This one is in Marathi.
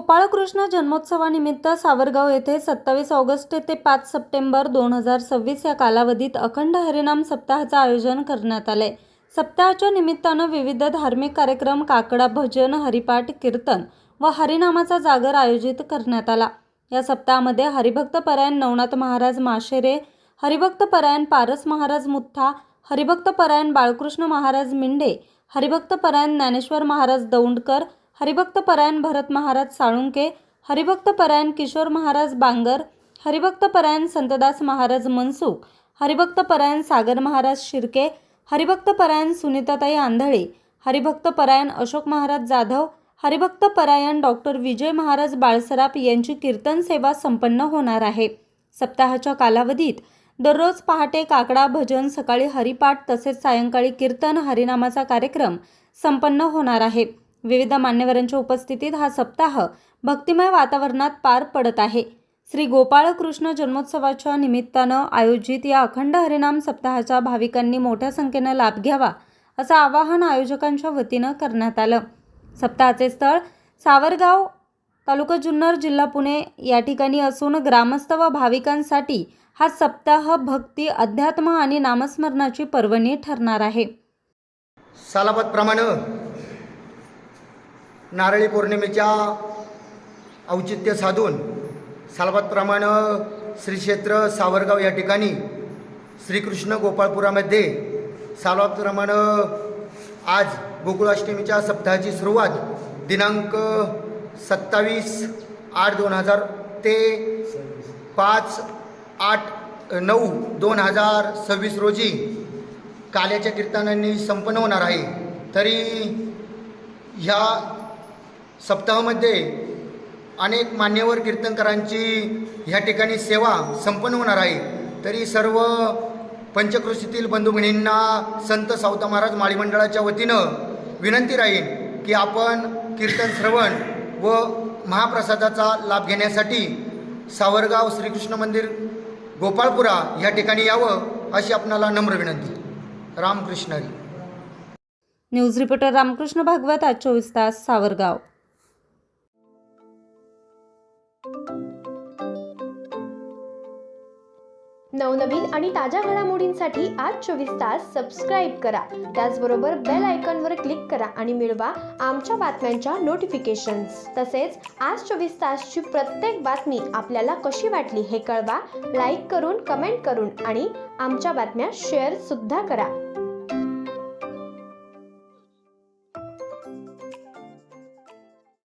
गोपाळकृष्ण जन्मोत्सवानिमित्त सावरगाव येथे 27 ऑगस्ट ते 5 सप्टेंबर 2026 या कालावधीत अखंड हरिनाम सप्ताहाचे आयोजन करण्यात आले। सप्ताहाच्या निमित्तानं विविध धार्मिक कार्यक्रम, काकडा भजन, हरिपाठ, कीर्तन व हरिनामाचा जागर आयोजित करण्यात आला। या सप्ताहामध्ये हरिभक्त परायण नवनाथ महाराज माशेरे, हरिभक्त परायण पारस महाराज मुठ्ठा, हरिभक्त परायण बाळकृष्ण महाराज मिंडे, हरिभक्त परायण ज्ञानेश्वर महाराज दौंडकर, हरिभक्त परायण भरत महाराज साळुंके, हरिभक्त परायण किशोर महाराज बांगर, हरिभक्त परायण संतदास महाराज मनसुख, हरिभक्त परायण सागर महाराज शिर्के, हरिभक्त परायण सुनीताताई आंधळे, हरिभक्त परायण अशोक महाराज जाधव, हरिभक्त परायण डॉक्टर विजय महाराज बाळसराफ यांची कीर्तन सेवा संपन्न होणार आहे। सप्ताहाच्या कालावधीत दररोज पहाटे काकडा भजन, सकाळी हरिपाठ तसेच सायंकाळी कीर्तन हरिनामाचा कार्यक्रम संपन्न होणार आहे। विविध मान्यवरांच्या उपस्थितीत हा सप्ताह भक्तिमय वातावरणात पार पडत आहे। श्री गोपाळकृष्ण जन्मोत्सवाच्या निमित्तानं आयोजित या अखंड हरिनाम सप्ताहाचा भाविकांनी मोठ्या संख्येने लाभ घ्यावा असं आवाहन आयोजकांच्या वतीनं करण्यात आलं। सप्ताहाचे स्थळ सावरगाव, तालुका जुन्नर, जिल्हा पुणे या ठिकाणी असून ग्रामस्थ व भाविकांसाठी हा सप्ताह भक्ती, अध्यात्म आणि नामस्मरणाची पर्वणी ठरणार आहे। सालाबादप्रमाणे नारळी पौर्णिमेच्या औचित्य साधून सालाबादप्रमाणे श्री क्षेत्र सावरगाव या ठिकाणी श्रीकृष्ण गोपाळपुरामध्ये सालाबादप्रमाणे आज गोकुळाष्टमीच्या सप्ताहाची सुरुवात दिनांक 27/8/2000 ते 5/8/9/2026 रोजी काल्याच्या कीर्तनांनी संपन्न होणार आहे। तरी ह्या सप्ताहामध्ये अनेक मान्यवर कीर्तनकारांची ह्या ठिकाणी सेवा संपन्न होणार आहे। तरी सर्व पंचक्रोशीतील बंधू भगिनींना संत सावता महाराज माळी मंडळाच्या वतीनं विनंती राहील की आपण कीर्तन श्रवण व महाप्रसादाचा लाभ घेण्यासाठी सावरगाव श्रीकृष्ण मंदिर गोपाळपुरा या ठिकाणी यावं अशी आपणाला नम्र विनंती। रामकृष्ण हरी। न्यूज रिपोर्टर रामकृष्ण भागवत, आज 24 तास, सावरगाव। नवनवीन आणि ताज्या घडामोडींसाठी आज 24 तास सबस्क्राईब करा। त्याचबरोबर बेल आयकॉनवर क्लिक करा आणि मिळवा आमच्या बातम्यांच्या नोटिफिकेशन्स। तसेच आज 24 तासची प्रत्येक बातमी आपल्याला कशी वाटली हे कळवा। लाईक करून, कमेंट करून आणि आमच्या बातम्या शेअर सुद्धा करा।